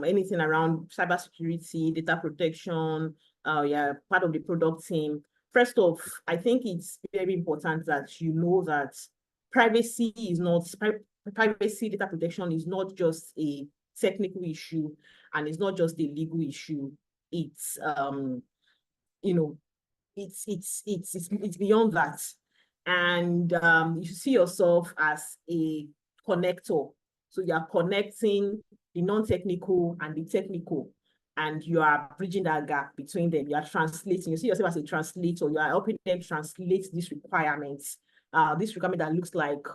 anything around cybersecurity, data protection, yeah, part of the product team. First off, I think it's very important that you know that privacy data protection is not just a technical issue, and it's not just a legal issue. It's you know, it's beyond that. And you should see yourself as a connector. So you are connecting the non-technical and the technical, and you are bridging that gap between them. You are translating. You see yourself as a translator. You are helping them translate these requirements. This requirement that looks like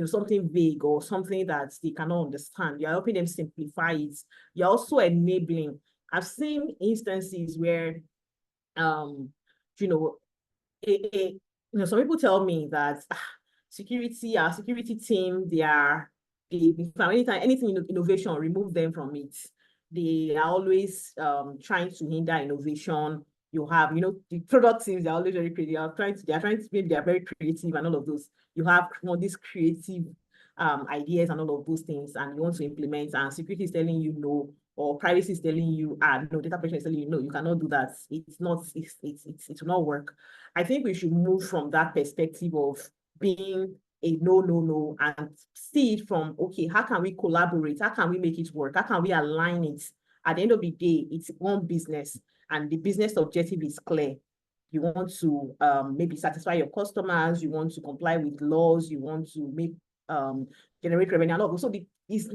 something vague or something that they cannot understand. You're helping them simplify it. You're also enabling. I've seen instances where you know, some people tell me that our security team, anything innovation, remove them from it. They are always trying to hinder innovation. You have, the product teams, they're always very creative. Maybe they're very creative and all of those. You have these creative ideas and all of those things, and you want to implement, and security is telling you no, or privacy is telling you, no, data protection is telling you, no, you cannot do that. It will not work. I think we should move from that perspective of being a no, and see it from, okay, how can we collaborate? How can we make it work? How can we align it? At the end of the day, it's one business, and the business objective is clear. You want to maybe satisfy your customers, you want to comply with laws, you want to make generate revenue and all. So is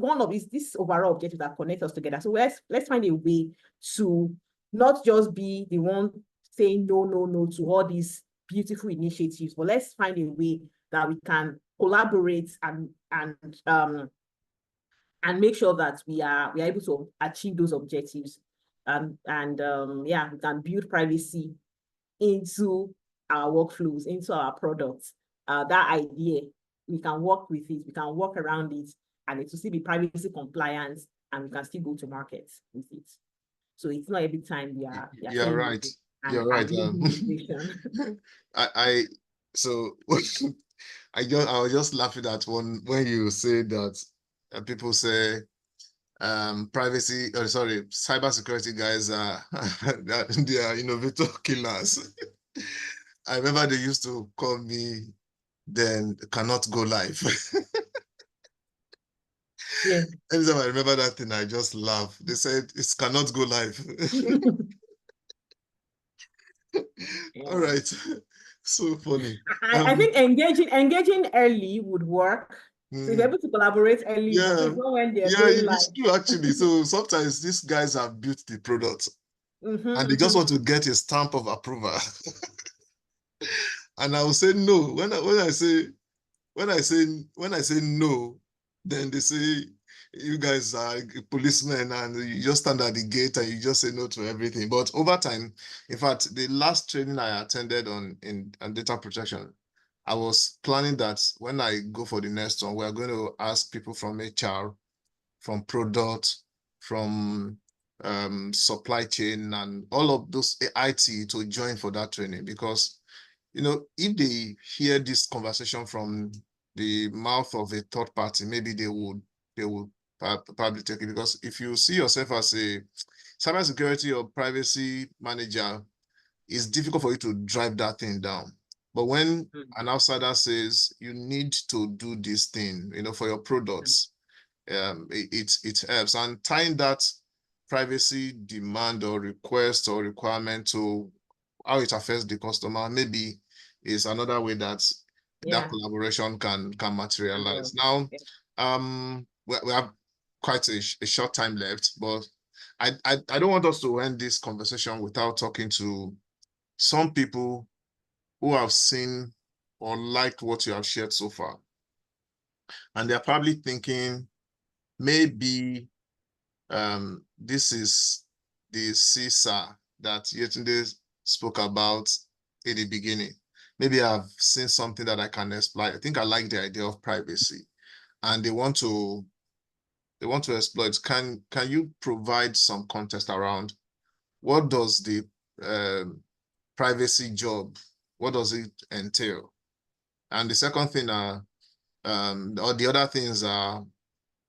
this overall objective that connects us together. So let's find a way to not just be the one saying no to all these beautiful initiatives, but let's find a way that we can collaborate and make sure that we are able to achieve those objectives. Yeah, we can build privacy into our workflows, into our products. That idea, we can work with it, we can work around it, and it will still be privacy compliant, and we can still go to market with it. So it's not every time we are You're right. You're right. So I was just laughing at when you say that people say cybersecurity guys are they are innovator killers. I remember they used to call me then cannot go live. Yeah. Anytime I remember that thing, I just laugh. They said it cannot go live. Yeah. All right. So funny. I think engaging early would work. So you're able to collaborate early. Yeah, So it's not when they're it's true actually. So sometimes these guys have built the product and they just want to get a stamp of approval. And I will say no. When I say no, then they say you guys are policemen and you just stand at the gate and you just say no to everything. But over time, in fact, the last training I attended on data protection, I was planning that when I go for the next one, we're going to ask people from HR, from product, from supply chain, and all of those IT to join for that training, because if they hear this conversation from the mouth of a third party, maybe they would probably take it, because if you see yourself as a cybersecurity or privacy manager, it's difficult for you to drive that thing down. But when an outsider says you need to do this thing, for your products, it helps. And tying that privacy demand or request or requirement to how it affects the customer maybe is another way that that collaboration can materialize. Now, we have quite a short time left, but I don't want us to end this conversation without talking to some people who have seen or liked what you have shared so far. And they're probably thinking, maybe this is the CSA that Yetunde spoke about in the beginning. Maybe I've seen something that I can explore. I think I like the idea of privacy, and they want to exploit. Can you provide some context around what does the privacy job, what does it entail? And the second thing or the other things are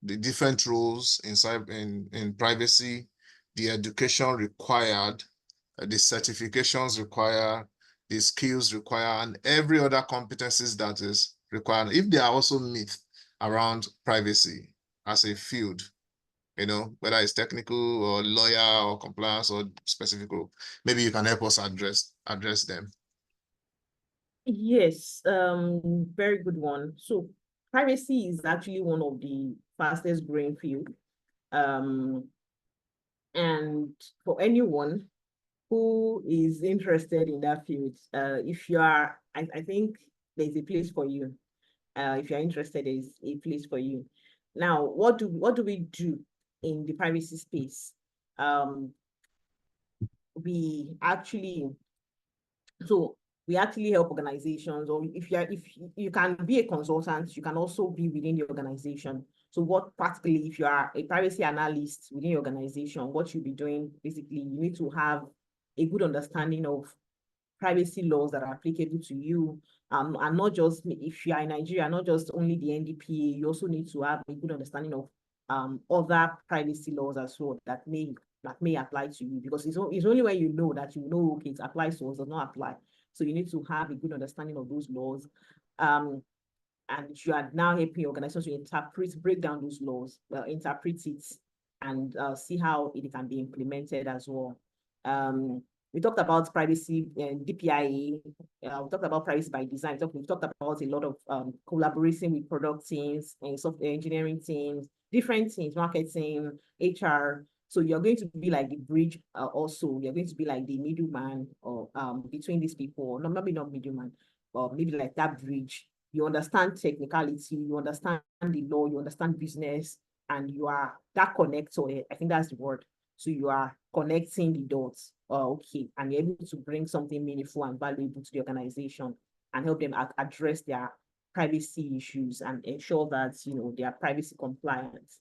the different rules in privacy, the education required, the certifications required, the skills required, and every other competencies that is required. If there are also myths around privacy as a field, whether it's technical or lawyer or compliance or specific group, maybe you can help us address them. Yes, very good one. So privacy is actually one of the fastest growing field. And for anyone who is interested in that field, if you are, I think there's a place for you. If you're interested, there's a place for you. Now, what do we do in the privacy space? We actually help organizations, or if you can be a consultant, you can also be within the organization. So what practically, if you are a privacy analyst within your organization, what you'll be doing, basically, you need to have a good understanding of privacy laws that are applicable to you. And not just, if you are in Nigeria, not just only the NDPA, you also need to have a good understanding of other privacy laws as well that may apply to you, because it's only when you know that okay, it applies to us, does not apply. So you need to have a good understanding of those laws. And you are now helping organizations to break down those laws, interpret it, and see how it can be implemented as well. We talked about privacy and DPIA. We talked about privacy by design. We've talked about a lot of collaborating with product teams and software engineering teams, different teams, marketing, HR. So you're going to be like the bridge. Also, you're going to be like the middleman or between these people. No, maybe not middleman, but maybe like that bridge. You understand technicality, you understand the law, you understand business, and you are that connector. I think that's the word. So you are connecting the dots, okay, and you're able to bring something meaningful and valuable to the organization and help them address their privacy issues and ensure that they are privacy compliant.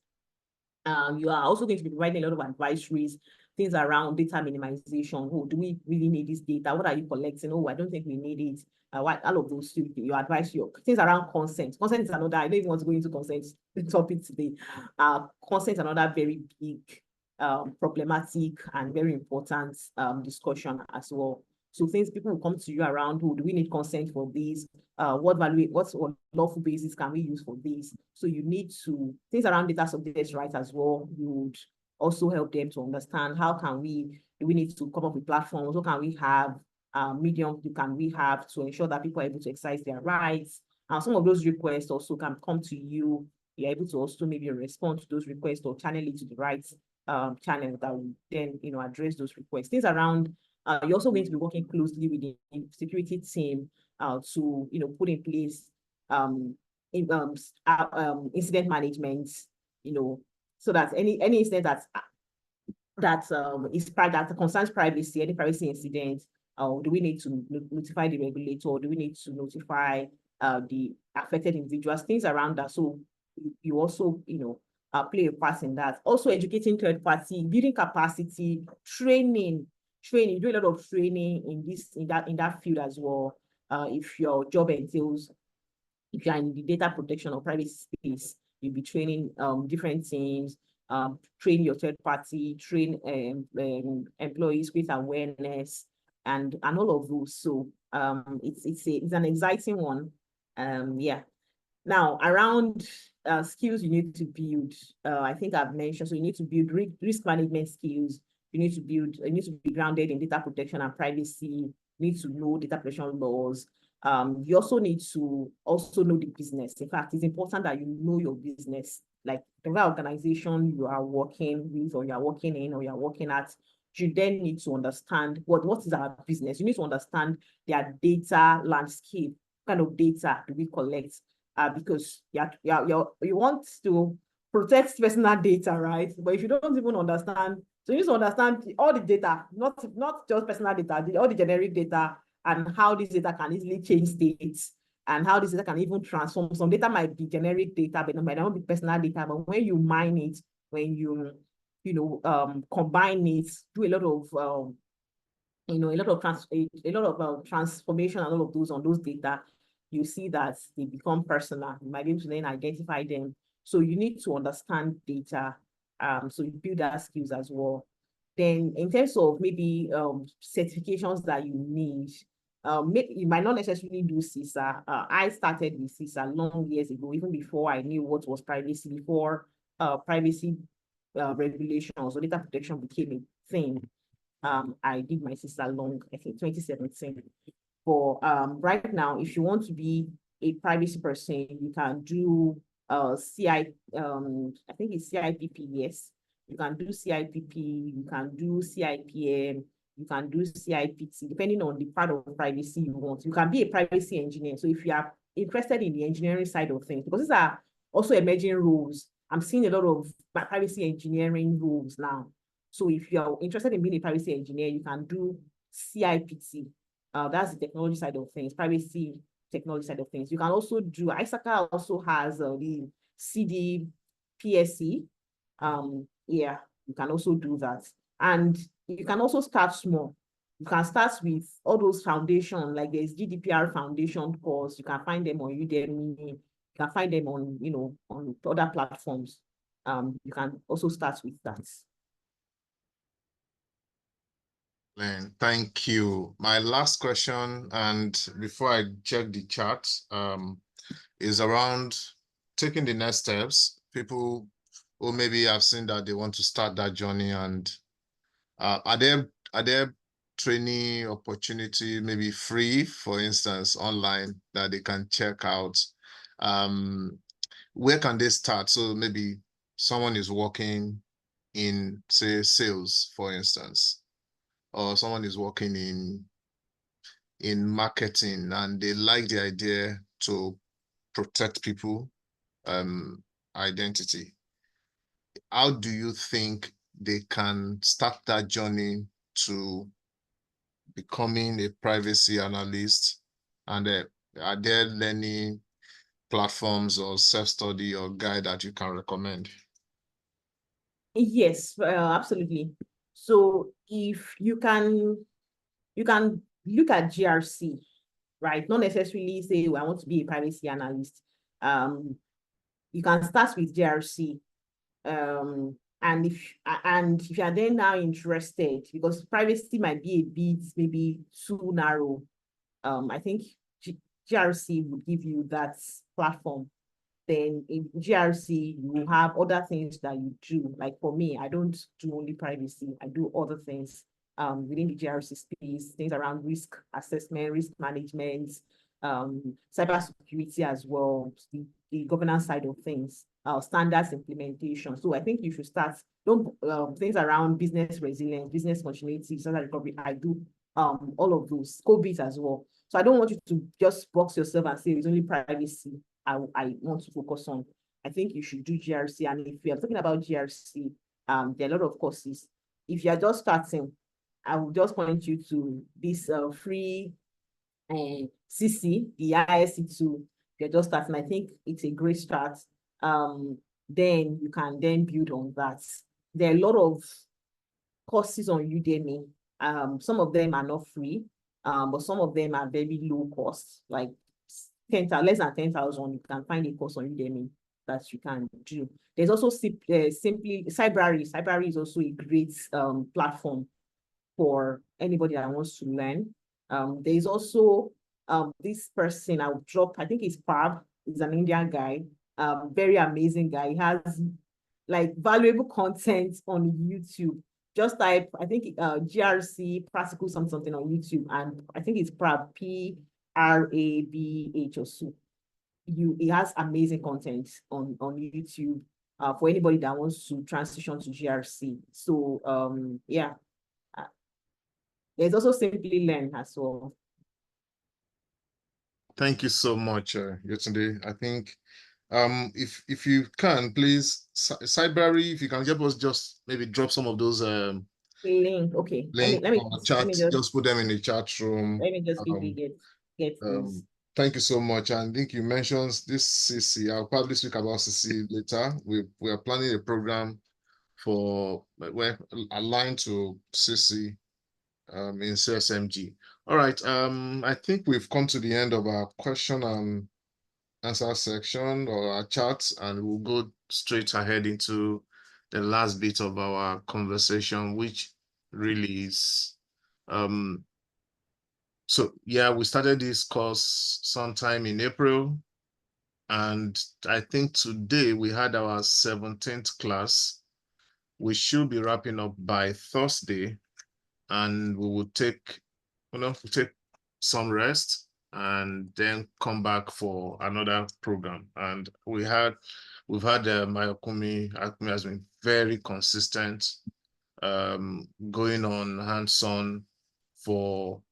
You are also going to be providing a lot of advisories, things around data minimization. Oh, do we really need this data? What are you collecting? Oh, I don't think we need it. All of those things, your advice, your things around consent. Consent is another, I don't even want to go into consent topic today. Consent is another very big problematic and very important discussion as well. So things people will come to you around, do we need consent for this? What lawful basis can we use for this? So you need to, things around data subject rights as well, you would also help them to understand do we need to come up with platforms, what can we have, medium can we have to ensure that people are able to exercise their rights. And some of those requests also can come to you. You're able to also maybe respond to those requests or channel it to the right channel that will then address those requests. Things around, you're also going to be working closely with the security team to put in place incident management, so that any incident that concerns privacy, any privacy incident, do we need to notify the regulator, or do we need to notify the affected individuals, things around that. So you also play a part in that. Also educating third party, building capacity, training. You do a lot of training in that field as well. if your job entails, if you're in the data protection or privacy space, you'll be training different teams, train your third party, train employees, create awareness, and all of those. So it's an exciting one. Yeah. Now, around skills you need to build, I think I've mentioned, so you need to build risk management skills. You need to be grounded in data protection and privacy. You need to know data protection laws. You also need to know the business. In fact, it's important that you know your business, like the organization you are working with, or you are working in, or you are working at. You then need to understand what is our business. You need to understand their data landscape. What kind of data do we collect? Because you want to protect personal data, right? But if you don't even understand, so you need to understand all the data, not just personal data, all the generic data, and how this data can easily change states, and how this data can even transform. Some data might be generic data, but it might not be personal data. But when you mine it, when you combine it, do a lot of a lot of transformation and all of those on those data, you see that they become personal. You might be able to then identify them. So you need to understand data. So you build that skills as well. Then in terms of maybe certifications that you need, you might not necessarily do CISA. I started with CISA long years ago, even before I knew what was privacy, before privacy regulations or data protection became a thing. I did my CISA long, I think 2017. But right now, if you want to be a privacy person, you can do I think it's CIPP, yes. You can do CIPP, you can do CIPM, you can do CIPT, depending on the part of privacy you want. You can be a privacy engineer. So if you are interested in the engineering side of things, because these are also emerging roles, I'm seeing a lot of privacy engineering roles now. So if you're interested in being a privacy engineer, you can do CIPT. That's the technology side of things, privacy technology side of things. You can also do, ISACA also has the CDPSC. Yeah, you can also do that. And you can also start small. You can start with all those foundation, like there's GDPR foundation course. You can find them on Udemy. You can find them on, on other platforms. You can also start with that. Thank you. My last question, and before I check the chat, is around taking the next steps. People who maybe have seen that they want to start that journey, and are there training opportunity, maybe free, for instance, online that they can check out? Where can they start? So maybe someone is working in, say, sales, for instance, or someone is working in marketing and they like the idea to protect people identity. How do you think they can start that journey to becoming a privacy analyst? And are there learning platforms or self-study or guide that you can recommend? Yes, absolutely. So if you can look at GRC, right? Not necessarily say, I want to be a privacy analyst. You can start with GRC. And if you are then now interested, because privacy might be a bit maybe too narrow, I think GRC would give you that platform. Then in GRC, you have other things that you do. Like for me, I don't do only privacy, I do other things within the GRC space, things around risk assessment, risk management, cybersecurity as well, the governance side of things, standards implementation. So I think you should start things around business resilience, business continuity, standard recovery. I do all of those, COVID as well. So I don't want you to just box yourself and say it's only privacy I want to focus on. I think you should do GRC. And if you're talking about GRC, there are a lot of courses. If you're just starting, I will just point you to this free CC, the ISC2. If you're just starting, I think it's a great start. Then you can then build on that. There are a lot of courses on Udemy. Some of them are not free. but some of them are very low cost, like less than 10,000. You can find a course on Udemy that you can do. There's also simply Cybrary. Cybrary is also a great platform for anybody that wants to learn. There's also this person I'll drop, I think it's Pab, he's an Indian guy, very amazing guy. He has like valuable content on YouTube. Just type, I think GRC practical something on YouTube, and I think it's Prab, Prabh or so. It has amazing content on YouTube for anybody that wants to transition to GRC. So yeah. There's also Simply Learn as well. Thank you so much, Yetunde. I think if you can, please, Cybrary, if you can help us just maybe drop some of those Link. Okay. link on the chat, just put them in the chat room. Let me just quickly get this. Thank you so much. And I think you mentioned this CC. I'll probably speak about CC later. We are planning a program for we're aligned to CC in CSMG. All right. I think we've come to the end of our question and answer section or our chat, and we'll go straight ahead into the last bit of our conversation, which really is so yeah, we started this course sometime in April, and I think today we had our 17th class. We should be wrapping up by Thursday, and we will take some rest and then come back for another program. And we've had Akumi has been very consistent, going on hands-on for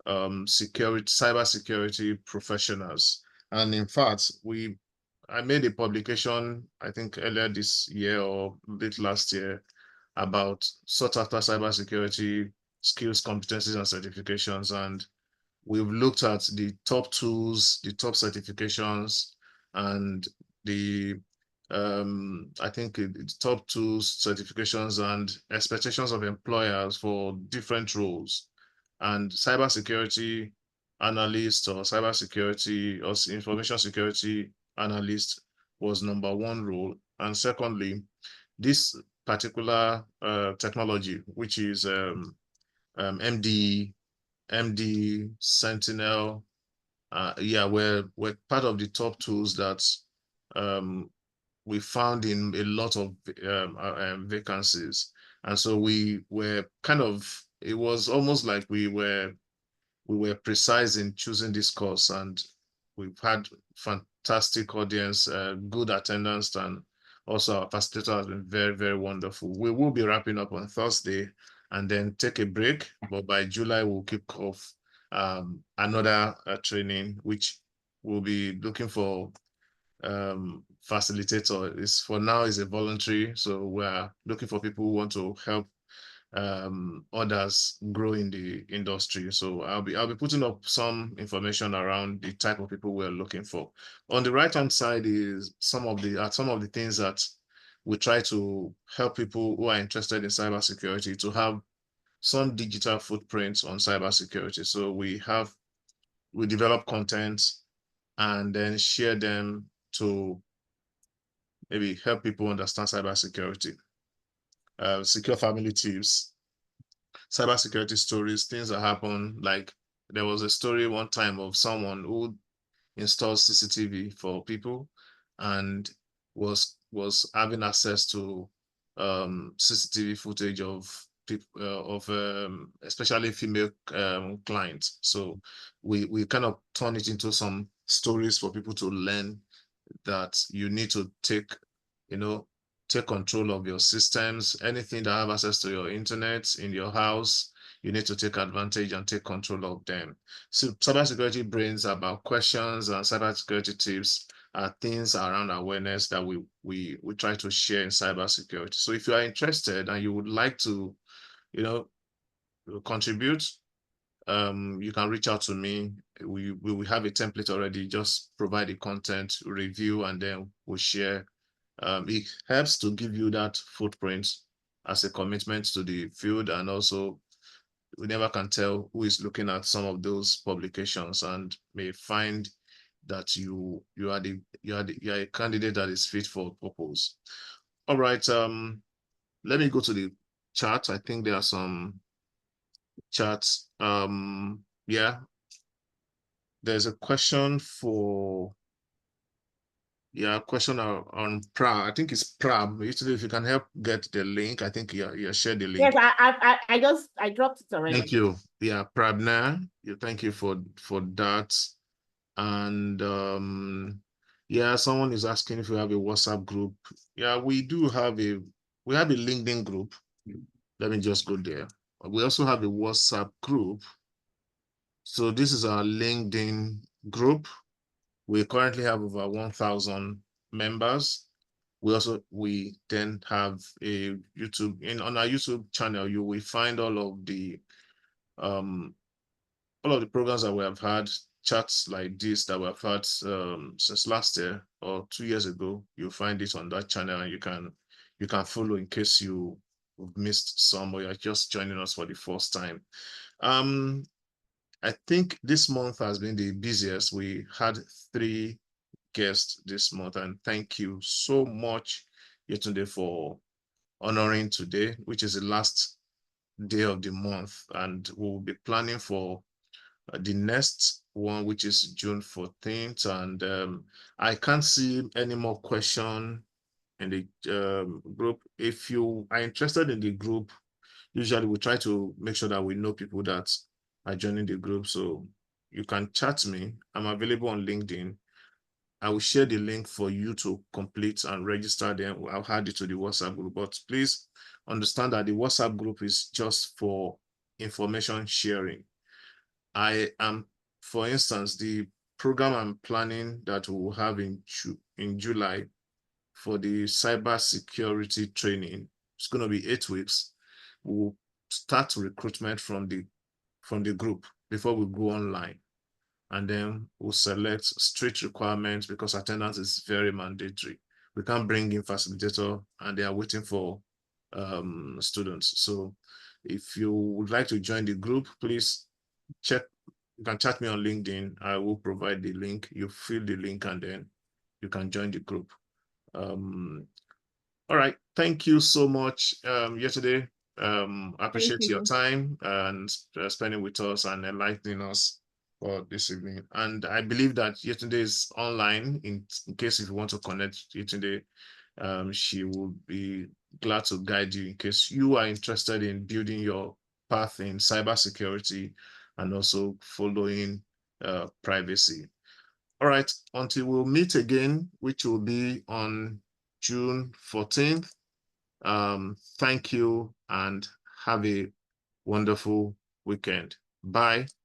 cybersecurity professionals. And in fact, I made a publication, I think earlier this year or late last year, about sought after cybersecurity skills, competencies, and certifications. And we've looked at the top tools, the top certifications, and the I think the top tools, certifications, and expectations of employers for different roles. And cybersecurity analyst or cybersecurity or information security analyst was #1 role. And secondly, this particular technology, which is MD, Sentinel, yeah, we're part of the top tools that we found in a lot of vacancies. And so we were kind of, it was almost like we were precise in choosing this course, and we've had fantastic audience, good attendance, and also our facilitator has been very, very wonderful. We will be wrapping up on Thursday and then take a break, but by July we'll kick off another training, which we'll be looking for facilitator. Is for now is a voluntary, so we're looking for people who want to help others grow in the industry. So I'll be putting up some information around the type of people we're looking for. On the right hand side is some of the things that we try to help people who are interested in cybersecurity to have some digital footprints on cybersecurity. So we develop content and then share them to maybe help people understand cybersecurity, secure family tips, cybersecurity stories, things that happen. Like there was a story one time of someone who installed CCTV for people and was having access to CCTV footage of people, especially female clients. So we kind of turn it into some stories for people to learn that you need to take control of your systems. Anything that have access to your internet in your house, you need to take advantage and take control of them. So cybersecurity brings about questions, and cybersecurity tips are things around awareness that we try to share in cybersecurity. So if you are interested and you would like to, contribute, you can reach out to me. We have a template already. Just provide the content, review, and then we'll share. It helps to give you that footprint as a commitment to the field, and also we never can tell who is looking at some of those publications and may find that you are a candidate that is fit for purpose. All right, let me go to the chat. I think there are some chats. Yeah, there's a question for question on PRAB. I think it's PRAB. If you can help get the link, I think you shared the link. Yes, I dropped it already. Thank you. Yeah, Prabna, thank you for that. And yeah, someone is asking if we have a WhatsApp group. Yeah, we do have a LinkedIn group. Let me just go there. We also have a WhatsApp group. So this is our LinkedIn group. We currently have over 1,000 members. We then have a YouTube. On our YouTube channel, you will find all of the programs that we have had, chats like this that we've had since last year or 2 years ago. You'll find it on that channel, and you can follow in case you've missed some or you're just joining us for the first time. I think this month has been the busiest. We had 3 guests this month, and thank you so much, Yetunde, for honoring today, which is the last day of the month, and we'll be planning for the next one, which is June 14th. And I can't see any more question in the group. If you are interested in the group, usually we try to make sure that we know people that are joining the group. So you can chat me. I'm available on LinkedIn. I will share the link for you to complete and register. Then I'll add it to the WhatsApp group. But please understand that the WhatsApp group is just for information sharing. For instance, the program I'm planning that we'll have in July for the cybersecurity training, it's going to be 8 weeks. We'll start recruitment from the group before we go online. And then we'll select strict requirements because attendance is very mandatory. We can't bring in facilitator and they are waiting for students. So if you would like to join the group, please check. You can chat me on LinkedIn. I will provide the link. You fill the link and then you can join the group. All right. Thank you so much, Yetunde. I appreciate your time and spending with us and enlightening us for this evening. And I believe that Yetunde is online in case if you want to connect Yetunde. She will be glad to guide you in case you are interested in building your path in cybersecurity and also following privacy. All right, until we'll meet again, which will be on June 14th. Thank you and have a wonderful weekend. Bye.